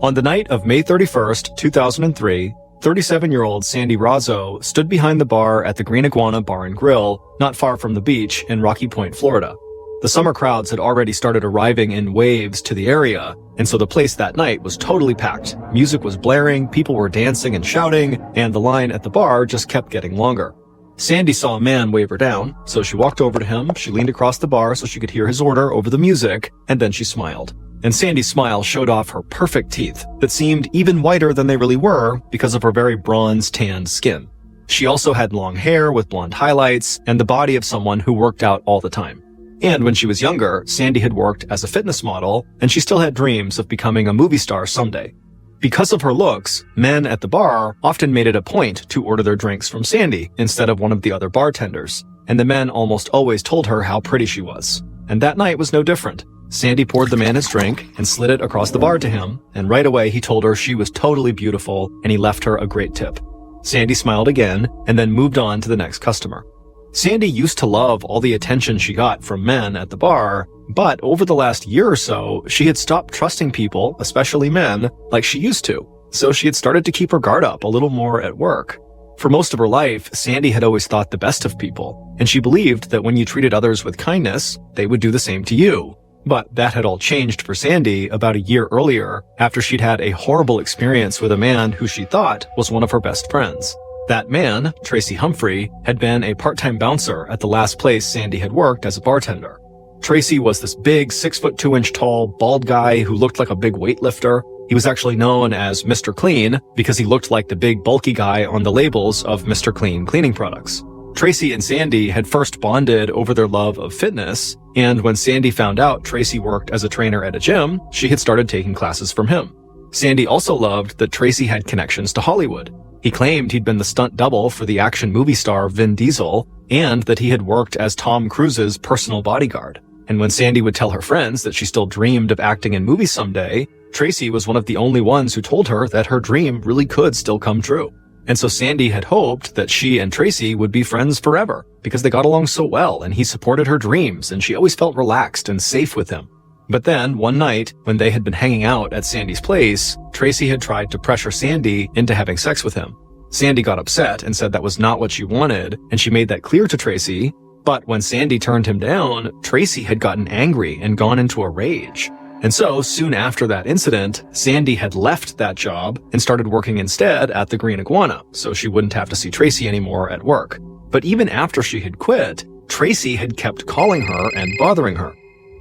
On the night of May 31st, 2003, 37-year-old Sandy Razzo stood behind the bar at the Green Iguana Bar and Grill, not far from the beach in Rocky Point, Florida. The summer crowds had already started arriving in waves to the area, and so the place that night was totally packed. Music was blaring, people were dancing and shouting, and the line at the bar just kept getting longer. Sandy saw a man wave her down, so she walked over to him, she leaned across the bar so she could hear his order over the music, and then she smiled. And Sandy's smile showed off her perfect teeth that seemed even whiter than they really were because of her very bronze-tanned skin. She also had long hair with blonde highlights and the body of someone who worked out all the time. And when she was younger, Sandy had worked as a fitness model, and she still had dreams of becoming a movie star someday. Because of her looks, men at the bar often made it a point to order their drinks from Sandy instead of one of the other bartenders, and the men almost always told her how pretty she was. And that night was no different. Sandy poured the man his drink and slid it across the bar to him, and right away he told her she was totally beautiful and he left her a great tip. Sandy smiled again and then moved on to the next customer. Sandy used to love all the attention she got from men at the bar, but over the last year or so, she had stopped trusting people, especially men, like she used to, so she had started to keep her guard up a little more at work. For most of her life, Sandy had always thought the best of people, and she believed that when you treated others with kindness, they would do the same to you. But that had all changed for Sandy about a year earlier, after she'd had a horrible experience with a man who she thought was one of her best friends. That man, Tracy Humphrey, had been a part-time bouncer at the last place Sandy had worked as a bartender. Tracy was this big 6'2" tall, bald guy who looked like a big weightlifter. He was actually known as Mr. Clean because he looked like the big bulky guy on the labels of Mr. Clean cleaning products. Tracy and Sandy had first bonded over their love of fitness, and when Sandy found out Tracy worked as a trainer at a gym, she had started taking classes from him. Sandy also loved that Tracy had connections to Hollywood. He claimed he'd been the stunt double for the action movie star Vin Diesel, and that he had worked as Tom Cruise's personal bodyguard. And when Sandy would tell her friends that she still dreamed of acting in movies someday, Tracy was one of the only ones who told her that her dream really could still come true. And so Sandy had hoped that she and Tracy would be friends forever because they got along so well and he supported her dreams and she always felt relaxed and safe with him. But then, one night, when they had been hanging out at Sandy's place, Tracy had tried to pressure Sandy into having sex with him. Sandy got upset and said that was not what she wanted, and she made that clear to Tracy. But when Sandy turned him down, Tracy had gotten angry and gone into a rage. And so, soon after that incident, Sandy had left that job and started working instead at the Green Iguana, so she wouldn't have to see Tracy anymore at work. But even after she had quit, Tracy had kept calling her and bothering her.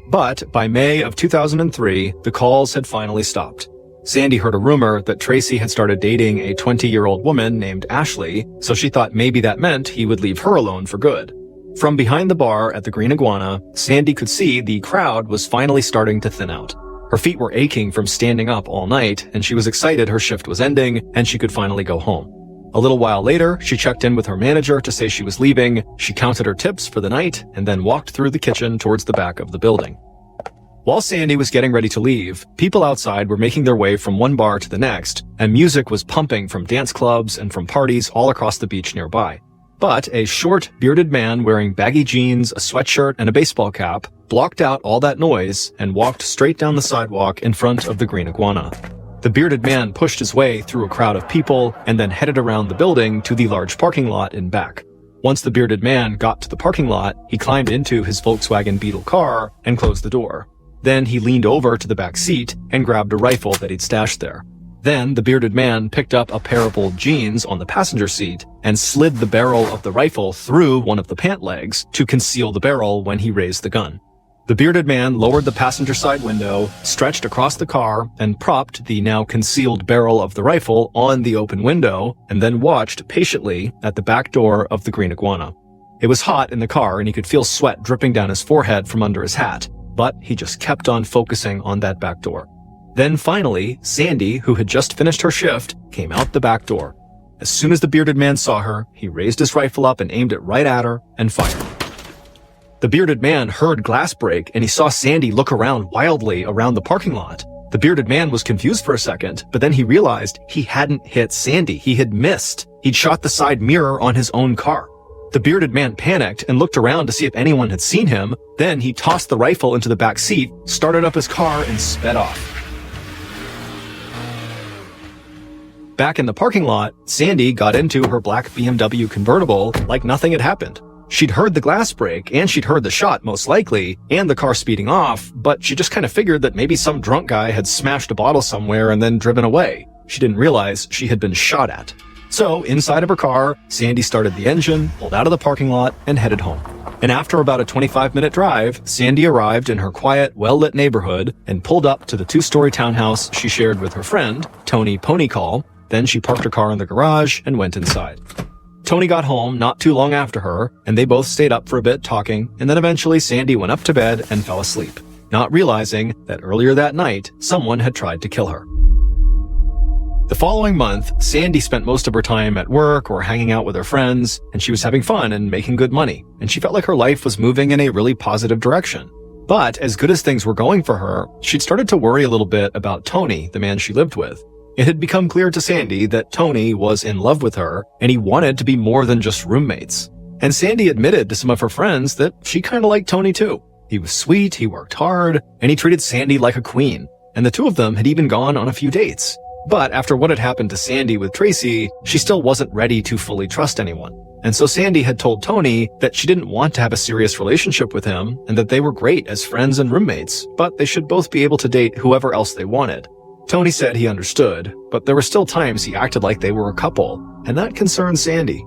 But by May of 2003, the calls had finally stopped. Sandy heard a rumor that Tracy had started dating a 20-year-old woman named Ashley, so she thought maybe that meant he would leave her alone for good. From behind the bar at the Green Iguana, Sandy could see the crowd was finally starting to thin out. Her feet were aching from standing up all night, and she was excited her shift was ending and she could finally go home. A little while later, she checked in with her manager to say she was leaving, she counted her tips for the night, and then walked through the kitchen towards the back of the building. While Sandy was getting ready to leave, people outside were making their way from one bar to the next, and music was pumping from dance clubs and from parties all across the beach nearby. But a short, bearded man wearing baggy jeans, a sweatshirt, and a baseball cap blocked out all that noise and walked straight down the sidewalk in front of the Green Iguana. The bearded man pushed his way through a crowd of people and then headed around the building to the large parking lot in back. Once the bearded man got to the parking lot, he climbed into his Volkswagen Beetle car and closed the door. Then he leaned over to the back seat and grabbed a rifle that he'd stashed there. Then the bearded man picked up a pair of old jeans on the passenger seat and slid the barrel of the rifle through one of the pant legs to conceal the barrel when he raised the gun. The bearded man lowered the passenger side window, stretched across the car, and propped the now concealed barrel of the rifle on the open window, and then watched patiently at the back door of the Green Iguana. It was hot in the car and he could feel sweat dripping down his forehead from under his hat, but he just kept on focusing on that back door. Then finally, Sandy, who had just finished her shift, came out the back door. As soon as the bearded man saw her, he raised his rifle up and aimed it right at her and fired. The bearded man heard glass break and he saw Sandy look around wildly around the parking lot. The bearded man was confused for a second, but then he realized he hadn't hit Sandy. He had missed. He'd shot the side mirror on his own car. The bearded man panicked and looked around to see if anyone had seen him. Then he tossed the rifle into the back seat, started up his car, and sped off. Back in the parking lot, Sandy got into her black BMW convertible like nothing had happened. She'd heard the glass break, and she'd heard the shot most likely, and the car speeding off, but she just kind of figured that maybe some drunk guy had smashed a bottle somewhere and then driven away. She didn't realize she had been shot at. So, inside of her car, Sandy started the engine, pulled out of the parking lot, and headed home. And after about a 25-minute drive, Sandy arrived in her quiet, well-lit neighborhood and pulled up to the 2-story townhouse she shared with her friend, Tony Ponycall. Then she parked her car in the garage and went inside. Tony got home not too long after her, and they both stayed up for a bit talking, and then eventually Sandy went up to bed and fell asleep, not realizing that earlier that night, someone had tried to kill her. The following month, Sandy spent most of her time at work or hanging out with her friends, and she was having fun and making good money, and she felt like her life was moving in a really positive direction. But as good as things were going for her, she'd started to worry a little bit about Tony, the man she lived with. It had become clear to Sandy that Tony was in love with her, and he wanted to be more than just roommates. And Sandy admitted to some of her friends that she kinda liked Tony too. He was sweet, he worked hard, and he treated Sandy like a queen. And the two of them had even gone on a few dates. But after what had happened to Sandy with Tracy, she still wasn't ready to fully trust anyone. And so Sandy had told Tony that she didn't want to have a serious relationship with him, and that they were great as friends and roommates, but they should both be able to date whoever else they wanted. Tony said he understood, but there were still times he acted like they were a couple, and that concerned Sandy.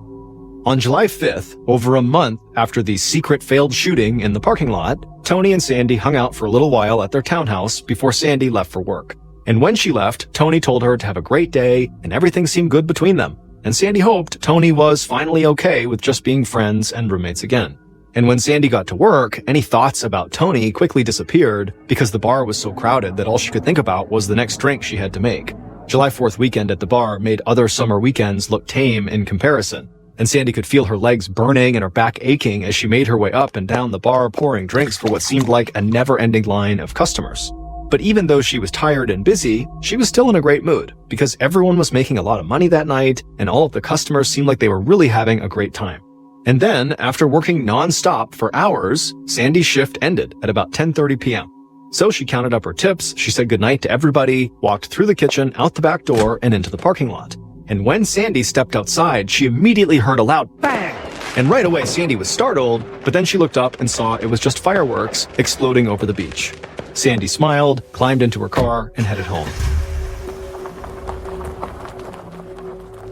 On July 5th, over a month after the secret failed shooting in the parking lot, Tony and Sandy hung out for a little while at their townhouse before Sandy left for work. And when she left, Tony told her to have a great day, and everything seemed good between them. And Sandy hoped Tony was finally okay with just being friends and roommates again. And when Sandy got to work, any thoughts about Tony quickly disappeared because the bar was so crowded that all she could think about was the next drink she had to make. July 4th weekend at the bar made other summer weekends look tame in comparison, and Sandy could feel her legs burning and her back aching as she made her way up and down the bar pouring drinks for what seemed like a never-ending line of customers. But even though she was tired and busy, she was still in a great mood because everyone was making a lot of money that night and all of the customers seemed like they were really having a great time. And then, after working non-stop for hours, Sandy's shift ended at about 10:30 p.m. So she counted up her tips, she said goodnight to everybody, walked through the kitchen, out the back door, and into the parking lot. And when Sandy stepped outside, she immediately heard a loud bang! And right away, Sandy was startled, but then she looked up and saw it was just fireworks exploding over the beach. Sandy smiled, climbed into her car, and headed home.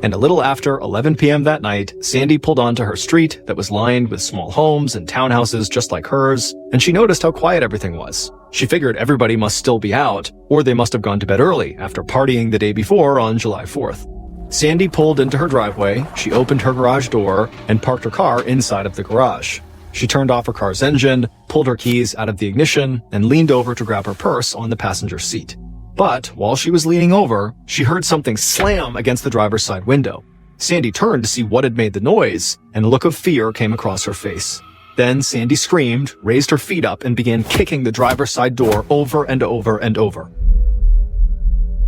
And a little after 11 p.m. that night, Sandy pulled onto her street that was lined with small homes and townhouses just like hers, and she noticed how quiet everything was. She figured everybody must still be out, or they must have gone to bed early after partying the day before on July 4th. Sandy pulled into her driveway, she opened her garage door, and parked her car inside of the garage. She turned off her car's engine, pulled her keys out of the ignition, and leaned over to grab her purse on the passenger seat. But while she was leaning over, she heard something slam against the driver's side window. Sandy turned to see what had made the noise, and a look of fear came across her face. Then Sandy screamed, raised her feet up, and began kicking the driver's side door over and over and over.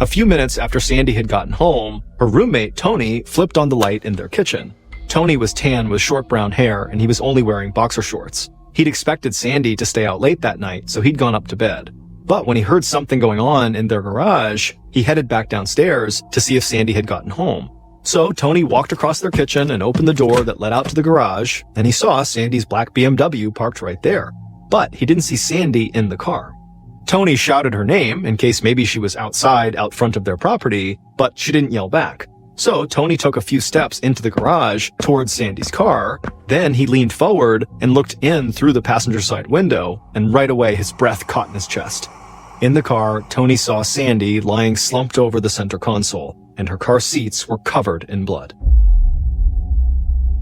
A few minutes after Sandy had gotten home, her roommate, Tony, flipped on the light in their kitchen. Tony was tan with short brown hair, and he was only wearing boxer shorts. He'd expected Sandy to stay out late that night, so he'd gone up to bed. But when he heard something going on in their garage, he headed back downstairs to see if Sandy had gotten home. So Tony walked across their kitchen and opened the door that led out to the garage, and he saw Sandy's black BMW parked right there. But he didn't see Sandy in the car. Tony shouted her name in case maybe she was outside out front of their property, but she didn't yell back. So Tony took a few steps into the garage towards Sandy's car, then he leaned forward and looked in through the passenger side window, and right away his breath caught in his chest. In the car, Tony saw Sandy lying slumped over the center console, and her car seats were covered in blood.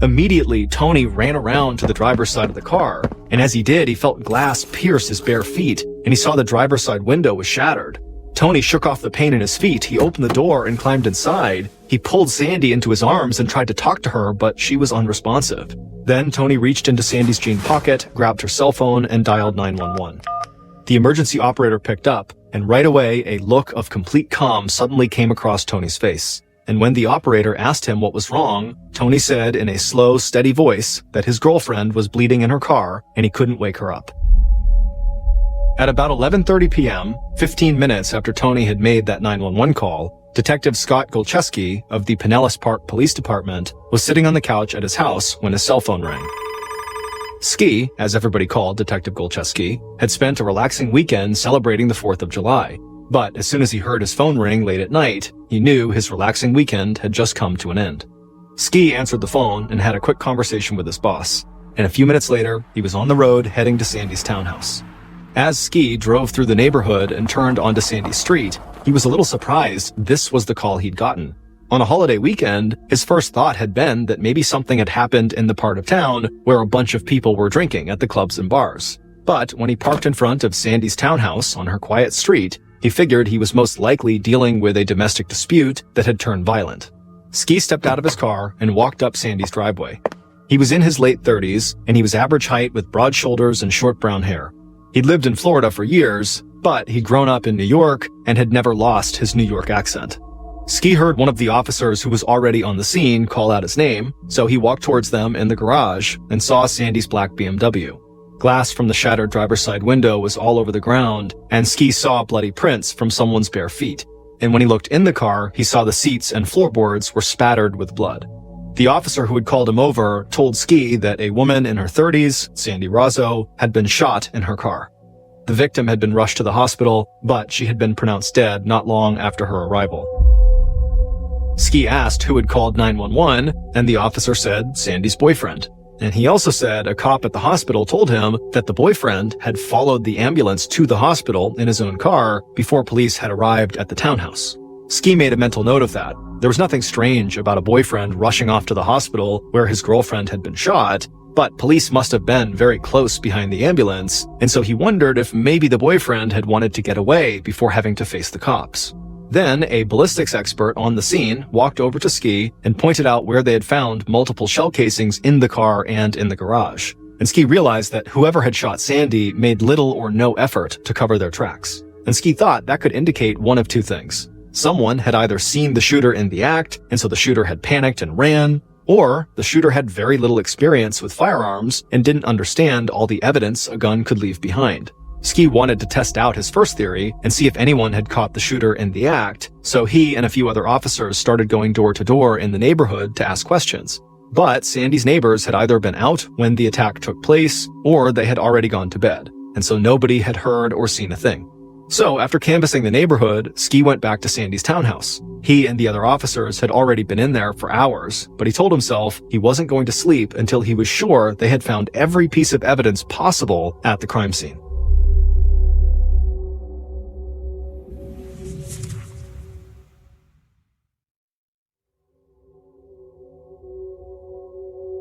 Immediately, Tony ran around to the driver's side of the car, and as he did, he felt glass pierce his bare feet, and he saw the driver's side window was shattered. Tony shook off the pain in his feet, he opened the door and climbed inside. He pulled Sandy into his arms and tried to talk to her, but she was unresponsive. Then Tony reached into Sandy's jean pocket, grabbed her cell phone, and dialed 911. The emergency operator picked up, and right away, a look of complete calm suddenly came across Tony's face. And when the operator asked him what was wrong, Tony said in a slow, steady voice that his girlfriend was bleeding in her car and he couldn't wake her up. At about 11:30 p.m., 15 minutes after Tony had made that 911 call, Detective Scott Golcheski of the Pinellas Park Police Department was sitting on the couch at his house when his cell phone rang. Ski, as everybody called Detective Golcheski, had spent a relaxing weekend celebrating the 4th of July. But as soon as he heard his phone ring late at night, he knew his relaxing weekend had just come to an end. Ski answered the phone and had a quick conversation with his boss, and a few minutes later, he was on the road heading to Sandy's townhouse. As Ski drove through the neighborhood and turned onto Sandy's street, he was a little surprised this was the call he'd gotten. On a holiday weekend, his first thought had been that maybe something had happened in the part of town where a bunch of people were drinking at the clubs and bars. But when he parked in front of Sandy's townhouse on her quiet street, he figured he was most likely dealing with a domestic dispute that had turned violent. Ski stepped out of his car and walked up Sandy's driveway. He was in his late 30s, and he was average height with broad shoulders and short brown hair. He'd lived in Florida for years, but he'd grown up in New York and had never lost his New York accent. Ski heard one of the officers who was already on the scene call out his name, so he walked towards them in the garage and saw Sandy's black BMW. Glass from the shattered driver's side window was all over the ground, and Ski saw bloody prints from someone's bare feet. And when he looked in the car, he saw the seats and floorboards were spattered with blood. The officer who had called him over told Ski that a woman in her 30s, Sandy Razzo, had been shot in her car. The victim had been rushed to the hospital, but she had been pronounced dead not long after her arrival. Ski asked who had called 911, and the officer said Sandy's boyfriend. And he also said a cop at the hospital told him that the boyfriend had followed the ambulance to the hospital in his own car before police had arrived at the townhouse. Ski made a mental note of that. There was nothing strange about a boyfriend rushing off to the hospital where his girlfriend had been shot, but police must have been very close behind the ambulance, and so he wondered if maybe the boyfriend had wanted to get away before having to face the cops. Then, a ballistics expert on the scene walked over to Ski and pointed out where they had found multiple shell casings in the car and in the garage. And Ski realized that whoever had shot Sandy made little or no effort to cover their tracks. And Ski thought that could indicate one of two things. Someone had either seen the shooter in the act, and so the shooter had panicked and ran, or the shooter had very little experience with firearms and didn't understand all the evidence a gun could leave behind. Ski wanted to test out his first theory and see if anyone had caught the shooter in the act, so he and a few other officers started going door to door in the neighborhood to ask questions. But Sandy's neighbors had either been out when the attack took place, or they had already gone to bed, and so nobody had heard or seen a thing. So after canvassing the neighborhood, Ski went back to Sandy's townhouse. He and the other officers had already been in there for hours, but he told himself he wasn't going to sleep until he was sure they had found every piece of evidence possible at the crime scene.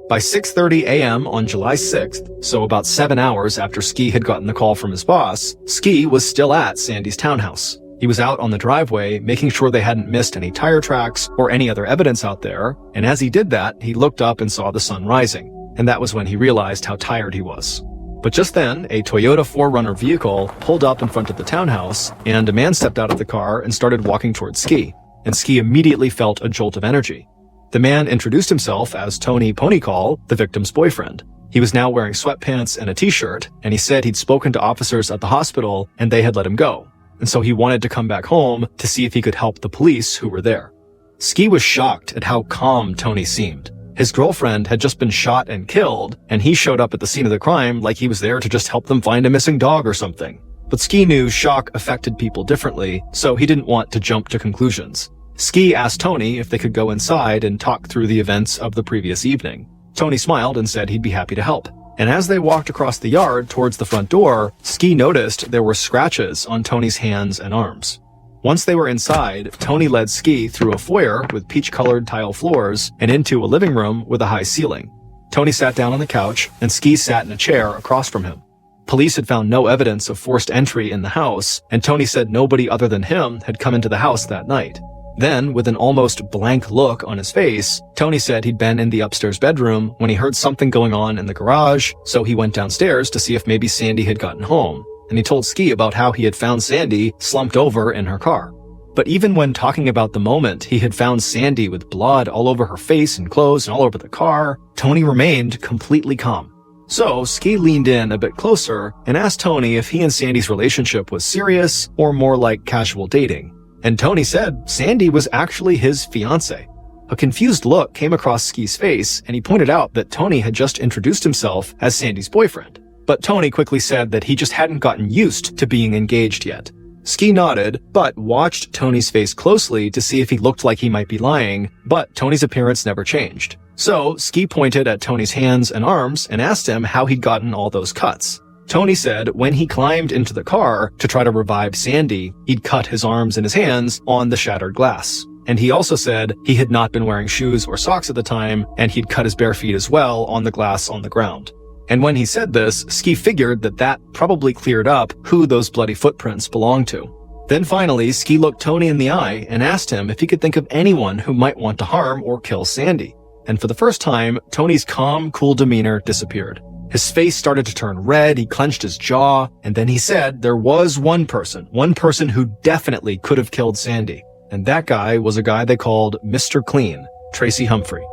By 6:30 a.m. on July 6th, so about 7 hours after Ski had gotten the call from his boss, Ski was still at Sandy's townhouse. He was out on the driveway, making sure they hadn't missed any tire tracks or any other evidence out there, and as he did that, he looked up and saw the sun rising, and that was when he realized how tired he was. But just then, a Toyota 4Runner vehicle pulled up in front of the townhouse, and a man stepped out of the car and started walking towards Ski, and Ski immediately felt a jolt of energy. The man introduced himself as Tony Ponycall, the victim's boyfriend. He was now wearing sweatpants and a t-shirt, and he said he'd spoken to officers at the hospital and they had let him go. And so he wanted to come back home to see if he could help the police who were there. Ski was shocked at how calm Tony seemed. His girlfriend had just been shot and killed, and he showed up at the scene of the crime like he was there to just help them find a missing dog or something. But Ski knew shock affected people differently, so he didn't want to jump to conclusions. Ski asked Tony if they could go inside and talk through the events of the previous evening. Tony smiled and said he'd be happy to help. And as they walked across the yard towards the front door, Ski noticed there were scratches on Tony's hands and arms. Once they were inside, Tony led Ski through a foyer with peach-colored tile floors and into a living room with a high ceiling. Tony sat down on the couch, and Ski sat in a chair across from him. Police had found no evidence of forced entry in the house, and Tony said nobody other than him had come into the house that night. Then, with an almost blank look on his face, Tony said he'd been in the upstairs bedroom when he heard something going on in the garage, so he went downstairs to see if maybe Sandy had gotten home, and he told Ski about how he had found Sandy slumped over in her car. But even when talking about the moment he had found Sandy with blood all over her face and clothes and all over the car, Tony remained completely calm. So Ski leaned in a bit closer and asked Tony if he and Sandy's relationship was serious or more like casual dating. And Tony said Sandy was actually his fiancée. A confused look came across Ski's face, and he pointed out that Tony had just introduced himself as Sandy's boyfriend. But Tony quickly said that he just hadn't gotten used to being engaged yet. Ski nodded, but watched Tony's face closely to see if he looked like he might be lying, but Tony's appearance never changed. So Ski pointed at Tony's hands and arms and asked him how he'd gotten all those cuts. Tony said when he climbed into the car to try to revive Sandy, he'd cut his arms and his hands on the shattered glass. And he also said he had not been wearing shoes or socks at the time, and he'd cut his bare feet as well on the glass on the ground. And when he said this, Ski figured that probably cleared up who those bloody footprints belonged to. Then finally, Ski looked Tony in the eye and asked him if he could think of anyone who might want to harm or kill Sandy. And for the first time, Tony's calm, cool demeanor disappeared. His face started to turn red, he clenched his jaw, and then he said there was one person who definitely could have killed Sandy. And that guy was a guy they called Mr. Clean, Tracy Humphrey.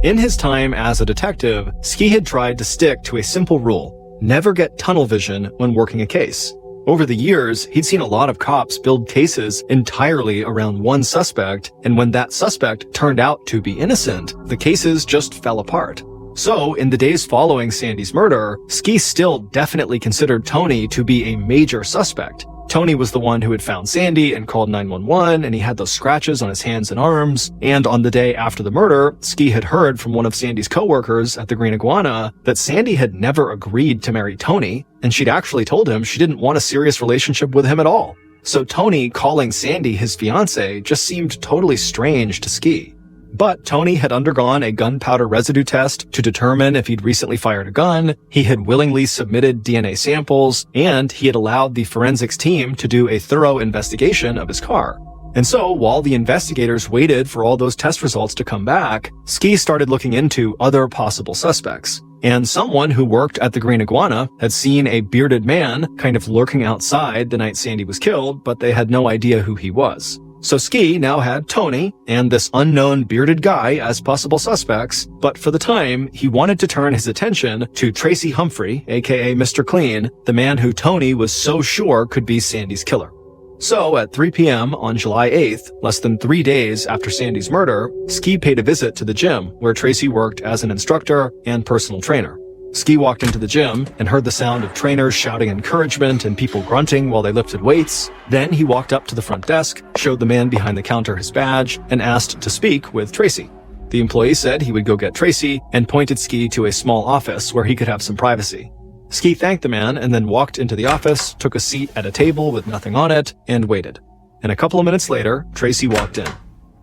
In his time as a detective, Ski had tried to stick to a simple rule: never get tunnel vision when working a case. Over the years, he'd seen a lot of cops build cases entirely around one suspect, and when that suspect turned out to be innocent, the cases just fell apart. So, in the days following Sandy's murder, Ski still definitely considered Tony to be a major suspect. Tony was the one who had found Sandy and called 911, and he had those scratches on his hands and arms. And on the day after the murder, Ski had heard from one of Sandy's coworkers at the Green Iguana that Sandy had never agreed to marry Tony, and she'd actually told him she didn't want a serious relationship with him at all. So Tony calling Sandy his fiancée just seemed totally strange to Ski. But Tony had undergone a gunpowder residue test to determine if he'd recently fired a gun, he had willingly submitted DNA samples, and he had allowed the forensics team to do a thorough investigation of his car. And so, while the investigators waited for all those test results to come back, Ski started looking into other possible suspects. And someone who worked at the Green Iguana had seen a bearded man kind of lurking outside the night Sandy was killed, but they had no idea who he was. So Ski now had Tony and this unknown bearded guy as possible suspects, but for the time, he wanted to turn his attention to Tracy Humphrey, aka Mr. Clean, the man who Tony was so sure could be Sandy's killer. So at 3 p.m. on July 8th, less than 3 days after Sandy's murder, Ski paid a visit to the gym where Tracy worked as an instructor and personal trainer. Ski walked into the gym and heard the sound of trainers shouting encouragement and people grunting while they lifted weights. Then he walked up to the front desk, showed the man behind the counter his badge, and asked to speak with Tracy. The employee said he would go get Tracy and pointed Ski to a small office where he could have some privacy. Ski thanked the man and then walked into the office, took a seat at a table with nothing on it, and waited. And a couple of minutes later, Tracy walked in.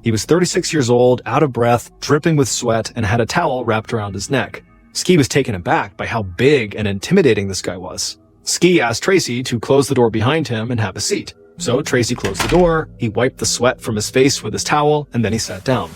He was 36 years old, out of breath, dripping with sweat, and had a towel wrapped around his neck. Ski was taken aback by how big and intimidating this guy was. Ski asked Tracy to close the door behind him and have a seat. So Tracy closed the door, he wiped the sweat from his face with his towel, and then he sat down.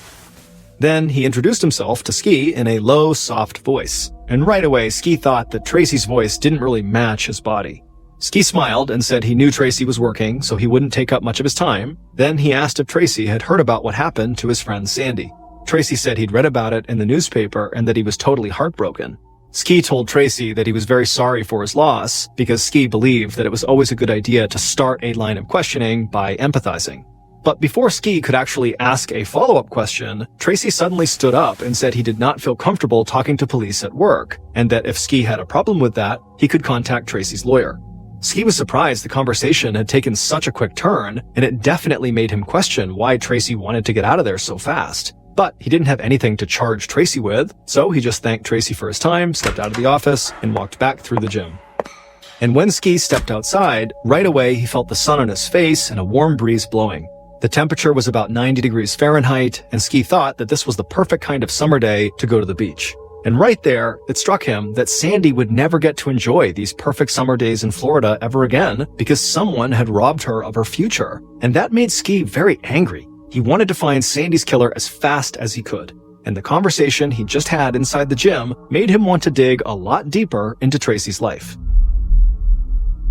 Then he introduced himself to Ski in a low, soft voice. And right away, Ski thought that Tracy's voice didn't really match his body. Ski smiled and said he knew Tracy was working, so he wouldn't take up much of his time. Then he asked if Tracy had heard about what happened to his friend Sandy. Tracy said he'd read about it in the newspaper and that he was totally heartbroken. Ski told Tracy that he was very sorry for his loss because Ski believed that it was always a good idea to start a line of questioning by empathizing. But before Ski could actually ask a follow-up question, Tracy suddenly stood up and said he did not feel comfortable talking to police at work, and that if Ski had a problem with that, he could contact Tracy's lawyer. Ski was surprised the conversation had taken such a quick turn, and it definitely made him question why Tracy wanted to get out of there so fast. But he didn't have anything to charge Tracy with, so he just thanked Tracy for his time, stepped out of the office, and walked back through the gym. And when Ski stepped outside, right away he felt the sun on his face and a warm breeze blowing. The temperature was about 90 degrees Fahrenheit, and Ski thought that this was the perfect kind of summer day to go to the beach. And right there, it struck him that Sandy would never get to enjoy these perfect summer days in Florida ever again because someone had robbed her of her future. And that made Ski very angry. He wanted to find Sandy's killer as fast as he could. And the conversation he just had inside the gym made him want to dig a lot deeper into Tracy's life.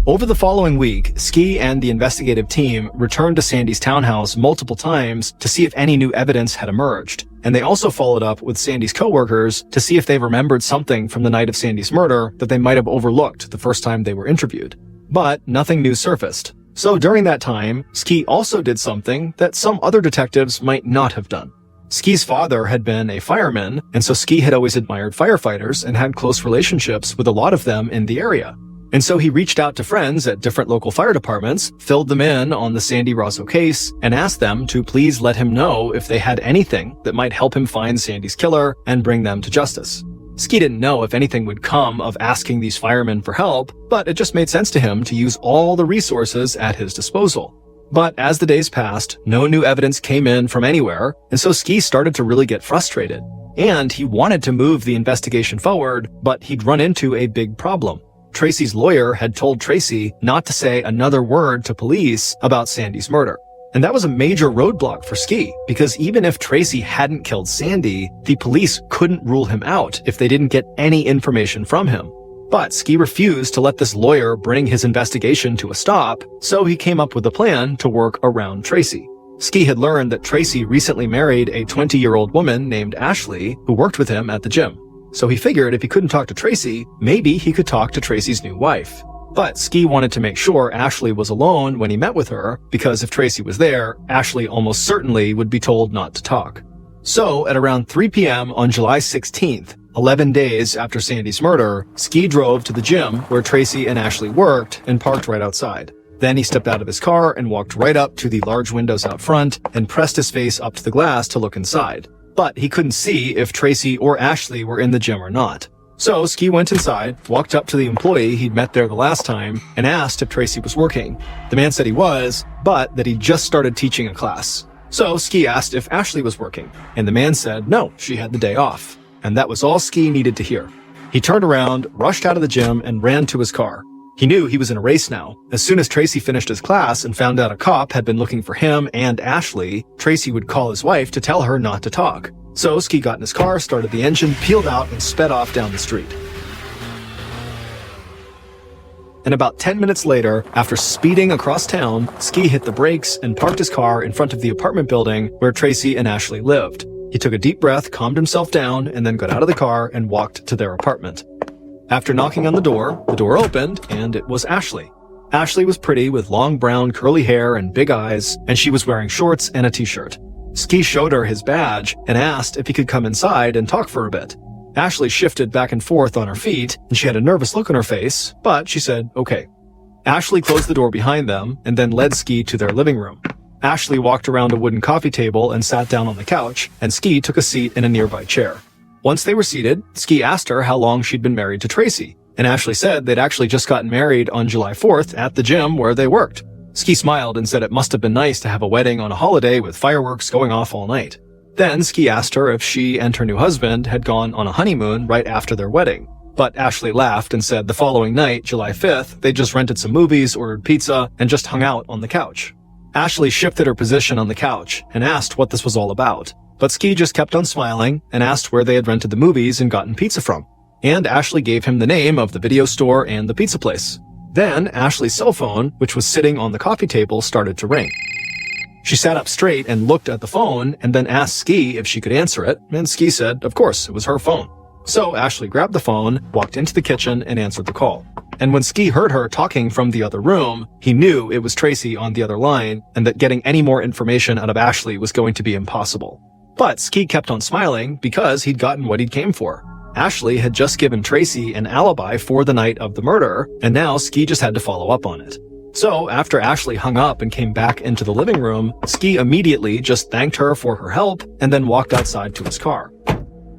Over the following week, Ski and the investigative team returned to Sandy's townhouse multiple times to see if any new evidence had emerged, and they also followed up with Sandy's coworkers to see if they remembered something from the night of Sandy's murder that they might have overlooked the first time they were interviewed. But nothing new surfaced. So during that time, Ski also did something that some other detectives might not have done. Ski's father had been a fireman, and so Ski had always admired firefighters and had close relationships with a lot of them in the area. And so he reached out to friends at different local fire departments, filled them in on the Sandy Rozzo case, and asked them to please let him know if they had anything that might help him find Sandy's killer and bring them to justice. Ski didn't know if anything would come of asking these firemen for help, but it just made sense to him to use all the resources at his disposal. But as the days passed, no new evidence came in from anywhere, and so Ski started to really get frustrated. And he wanted to move the investigation forward, but he'd run into a big problem. Tracy's lawyer had told Tracy not to say another word to police about Sandy's murder. And that was a major roadblock for Ski, because even if Tracy hadn't killed Sandy, the police couldn't rule him out if they didn't get any information from him. But Ski refused to let this lawyer bring his investigation to a stop, so he came up with a plan to work around Tracy. Ski had learned that Tracy recently married a 20-year-old woman named Ashley who worked with him at the gym. So he figured if he couldn't talk to Tracy, maybe he could talk to Tracy's new wife. But Ski wanted to make sure Ashley was alone when he met with her, because if Tracy was there, Ashley almost certainly would be told not to talk. So at around 3 p.m. on July 16th, 11 days after Sandy's murder, Ski drove to the gym where Tracy and Ashley worked and parked right outside. Then he stepped out of his car and walked right up to the large windows out front and pressed his face up to the glass to look inside. But he couldn't see if Tracy or Ashley were in the gym or not. So Ski went inside, walked up to the employee he'd met there the last time, and asked if Tracy was working. The man said he was, but that he just started teaching a class. So Ski asked if Ashley was working, and the man said no, she had the day off. And that was all Ski needed to hear. He turned around, rushed out of the gym, and ran to his car. He knew he was in a race now. As soon as Tracy finished his class and found out a cop had been looking for him and Ashley, Tracy would call his wife to tell her not to talk. So Ski got in his car, started the engine, peeled out, and sped off down the street. And about 10 minutes later, after speeding across town, Ski hit the brakes and parked his car in front of the apartment building where Tracy and Ashley lived. He took a deep breath, calmed himself down, and then got out of the car and walked to their apartment. After knocking on the door opened, and it was Ashley. Ashley was pretty with long brown curly hair and big eyes, and she was wearing shorts and a t-shirt. Ski showed her his badge and asked if he could come inside and talk for a bit. Ashley shifted back and forth on her feet, and she had a nervous look on her face, but she said, okay. Ashley closed the door behind them and then led Ski to their living room. Ashley walked around a wooden coffee table and sat down on the couch, and Ski took a seat in a nearby chair. Once they were seated, Ski asked her how long she'd been married to Tracy, and Ashley said they'd actually just gotten married on July 4th at the gym where they worked. Ski smiled and said it must have been nice to have a wedding on a holiday with fireworks going off all night. Then Ski asked her if she and her new husband had gone on a honeymoon right after their wedding. But Ashley laughed and said the following night, July 5th, they just rented some movies, ordered pizza, and just hung out on the couch. Ashley shifted her position on the couch and asked what this was all about. But Ski just kept on smiling and asked where they had rented the movies and gotten pizza from. And Ashley gave him the name of the video store and the pizza place. Then Ashley's cell phone, which was sitting on the coffee table, started to ring. She sat up straight and looked at the phone and then asked Ski if she could answer it, and Ski said, of course, it was her phone. So Ashley grabbed the phone, walked into the kitchen, and answered the call. And when Ski heard her talking from the other room, he knew it was Tracy on the other line and that getting any more information out of Ashley was going to be impossible. But Ski kept on smiling because he'd gotten what he'd came for. Ashley had just given Tracy an alibi for the night of the murder, and now Ski just had to follow up on it. So after Ashley hung up and came back into the living room, Ski immediately just thanked her for her help and then walked outside to his car.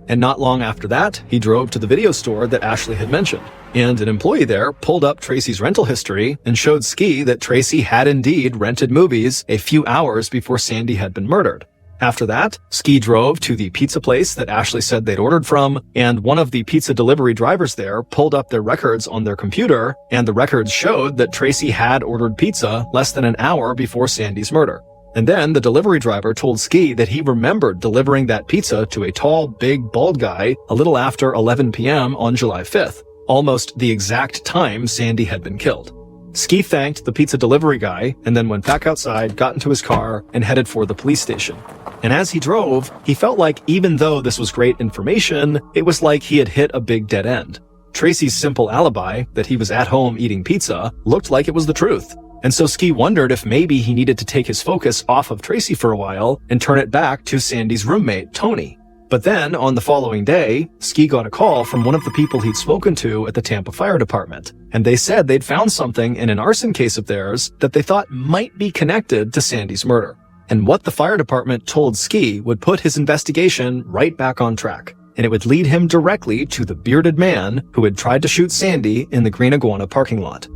And not long after that, he drove to the video store that Ashley had mentioned. And an employee there pulled up Tracy's rental history and showed Ski that Tracy had indeed rented movies a few hours before Sandy had been murdered. After that, Ski drove to the pizza place that Ashley said they'd ordered from, and one of the pizza delivery drivers there pulled up their records on their computer, and the records showed that Tracy had ordered pizza less than an hour before Sandy's murder. And then the delivery driver told Ski that he remembered delivering that pizza to a tall, big, bald guy a little after 11 p.m. on July 5th, almost the exact time Sandy had been killed. Ski thanked the pizza delivery guy and then went back outside, got into his car, and headed for the police station. And as he drove, he felt like even though this was great information, it was like he had hit a big dead end. Tracy's simple alibi, that he was at home eating pizza, looked like it was the truth. And so Ski wondered if maybe he needed to take his focus off of Tracy for a while and turn it back to Sandy's roommate, Tony. But then, on the following day, Ski got a call from one of the people he'd spoken to at the Tampa Fire Department, and they said they'd found something in an arson case of theirs that they thought might be connected to Sandy's murder. And what the fire department told Ski would put his investigation right back on track, and it would lead him directly to the bearded man who had tried to shoot Sandy in the Green Iguana parking lot.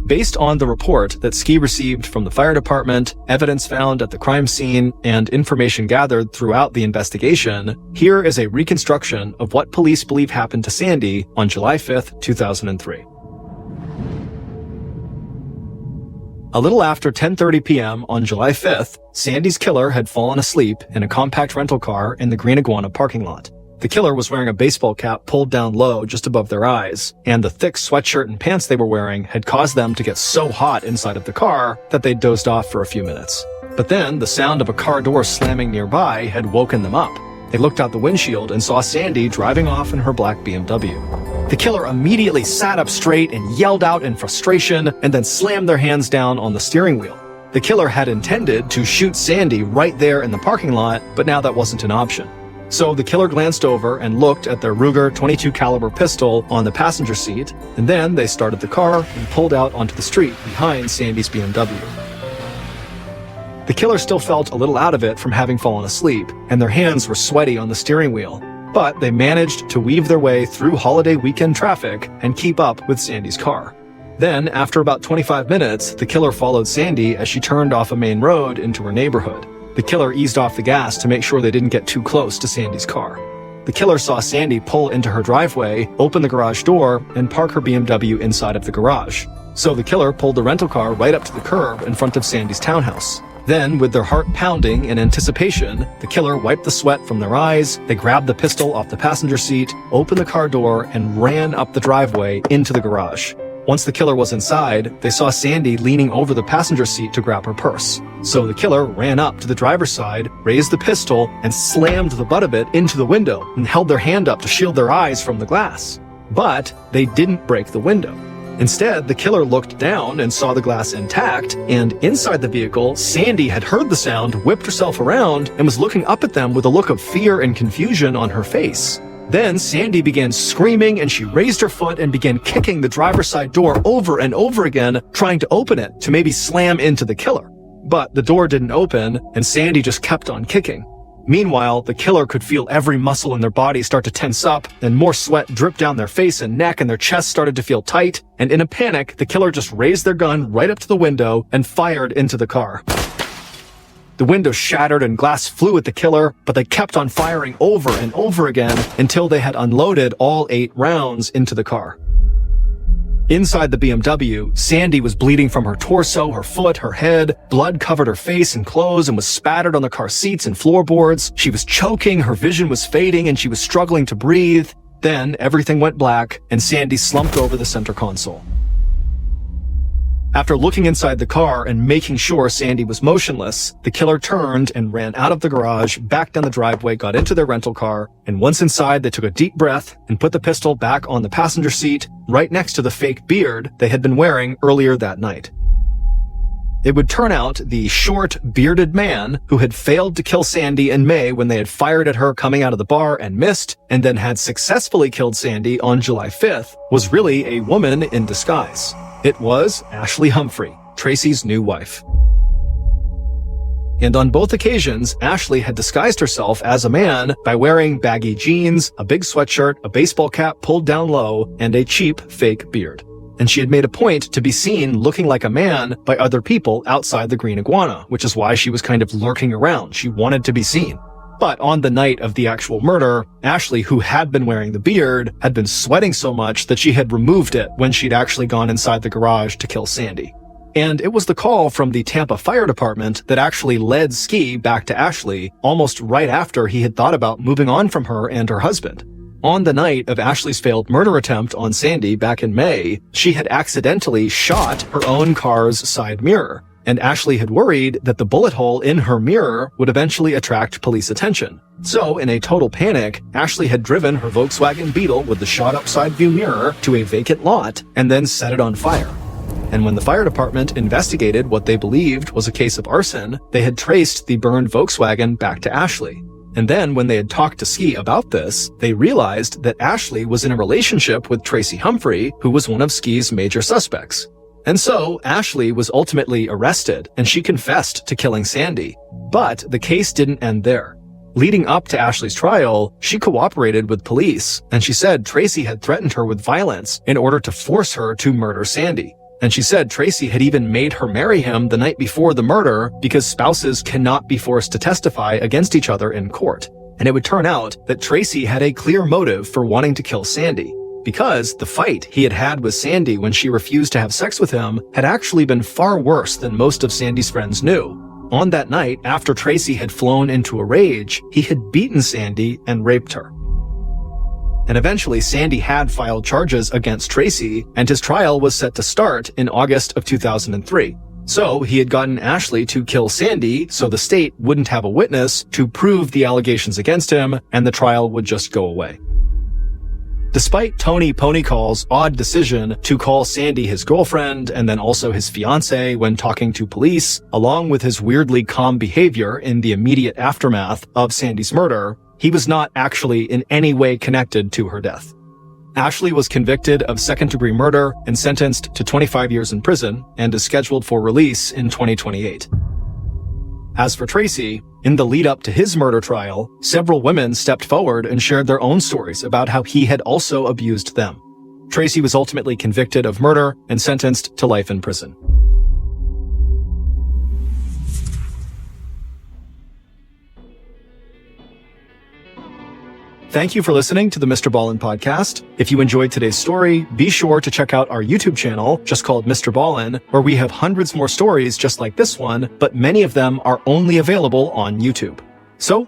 Based on the report that Ski received from the fire department, evidence found at the crime scene, and information gathered throughout the investigation, here is a reconstruction of what police believe happened to Sandy on July 5th, 2003. A little after 10:30 p.m. on July 5th, Sandy's killer had fallen asleep in a compact rental car in the Green Iguana parking lot. The killer was wearing a baseball cap pulled down low just above their eyes, and the thick sweatshirt and pants they were wearing had caused them to get so hot inside of the car that they dozed off for a few minutes. But then, the sound of a car door slamming nearby had woken them up. They looked out the windshield and saw Sandy driving off in her black BMW. The killer immediately sat up straight and yelled out in frustration and then slammed their hands down on the steering wheel. The killer had intended to shoot Sandy right there in the parking lot, but now that wasn't an option. So the killer glanced over and looked at their Ruger .22 caliber pistol on the passenger seat, and then they started the car and pulled out onto the street behind Sandy's BMW. The killer still felt a little out of it from having fallen asleep, and their hands were sweaty on the steering wheel, but they managed to weave their way through holiday weekend traffic and keep up with Sandy's car. Then, after about 25 minutes, the killer followed Sandy as she turned off a main road into her neighborhood. The killer eased off the gas to make sure they didn't get too close to Sandy's car. The killer saw Sandy pull into her driveway, open the garage door, and park her BMW inside of the garage. So the killer pulled the rental car right up to the curb in front of Sandy's townhouse. Then, with their heart pounding in anticipation, the killer wiped the sweat from their eyes, they grabbed the pistol off the passenger seat, opened the car door, and ran up the driveway into the garage. Once the killer was inside, they saw Sandy leaning over the passenger seat to grab her purse. So the killer ran up to the driver's side, raised the pistol, and slammed the butt of it into the window and held their hand up to shield their eyes from the glass. But they didn't break the window. Instead, the killer looked down and saw the glass intact, and inside the vehicle, Sandy had heard the sound, whipped herself around, and was looking up at them with a look of fear and confusion on her face. Then Sandy began screaming and she raised her foot and began kicking the driver's side door over and over again, trying to open it to maybe slam into the killer. But the door didn't open and Sandy just kept on kicking. Meanwhile, the killer could feel every muscle in their body start to tense up, and more sweat dripped down their face and neck, and their chest started to feel tight, and in a panic, the killer just raised their gun right up to the window and fired into the car. The window shattered and glass flew at the killer, but they kept on firing over and over again until they had unloaded all 8 rounds into the car. Inside the BMW, Sandy was bleeding from her torso, her foot, her head. Blood covered her face and clothes and was spattered on the car seats and floorboards. She was choking, her vision was fading, and she was struggling to breathe. Then everything went black, and Sandy slumped over the center console. After looking inside the car and making sure Sandy was motionless, the killer turned and ran out of the garage, back down the driveway, got into their rental car, and once inside, they took a deep breath and put the pistol back on the passenger seat, right next to the fake beard they had been wearing earlier that night. It would turn out the short, bearded man who had failed to kill Sandy in May when they had fired at her coming out of the bar and missed, and then had successfully killed Sandy on July 5th, was really a woman in disguise. It was Ashley Humphrey, Tracy's new wife. And on both occasions, Ashley had disguised herself as a man by wearing baggy jeans, a big sweatshirt, a baseball cap pulled down low, and a cheap fake beard. And she had made a point to be seen looking like a man by other people outside the Green Iguana, which is why she was kind of lurking around. She wanted to be seen. But on the night of the actual murder, Ashley, who had been wearing the beard, had been sweating so much that she had removed it when she'd actually gone inside the garage to kill Sandy. And it was the call from the Tampa Fire Department that actually led Ski back to Ashley almost right after he had thought about moving on from her and her husband. On the night of Ashley's failed murder attempt on Sandy back in May, she had accidentally shot her own car's side mirror, and Ashley had worried that the bullet hole in her mirror would eventually attract police attention. So, in a total panic, Ashley had driven her Volkswagen Beetle with the shot-up side view mirror to a vacant lot and then set it on fire. And when the fire department investigated what they believed was a case of arson, they had traced the burned Volkswagen back to Ashley. And then, when they had talked to Ski about this, they realized that Ashley was in a relationship with Tracy Humphrey, who was one of Ski's major suspects. And so, Ashley was ultimately arrested, and she confessed to killing Sandy. But the case didn't end there. Leading up to Ashley's trial, she cooperated with police, and she said Tracy had threatened her with violence in order to force her to murder Sandy. And she said Tracy had even made her marry him the night before the murder because spouses cannot be forced to testify against each other in court. And it would turn out that Tracy had a clear motive for wanting to kill Sandy, because the fight he had had with Sandy when she refused to have sex with him had actually been far worse than most of Sandy's friends knew. On that night, after Tracy had flown into a rage, he had beaten Sandy and raped her. And eventually, Sandy had filed charges against Tracy, and his trial was set to start in August of 2003. So, he had gotten Ashley to kill Sandy so the state wouldn't have a witness to prove the allegations against him, and the trial would just go away. Despite Tony Ponycall's odd decision to call Sandy his girlfriend and then also his fiancée when talking to police, along with his weirdly calm behavior in the immediate aftermath of Sandy's murder, he was not actually in any way connected to her death. Ashley was convicted of second-degree murder and sentenced to 25 years in prison and is scheduled for release in 2028. As for Tracy, in the lead-up to his murder trial, several women stepped forward and shared their own stories about how he had also abused them. Tracy was ultimately convicted of murder and sentenced to life in prison. Thank you for listening to the Mr. Ballen podcast. If you enjoyed today's story, be sure to check out our YouTube channel, just called Mr. Ballen, where we have hundreds more stories just like this one, but many of them are only available on YouTube. So,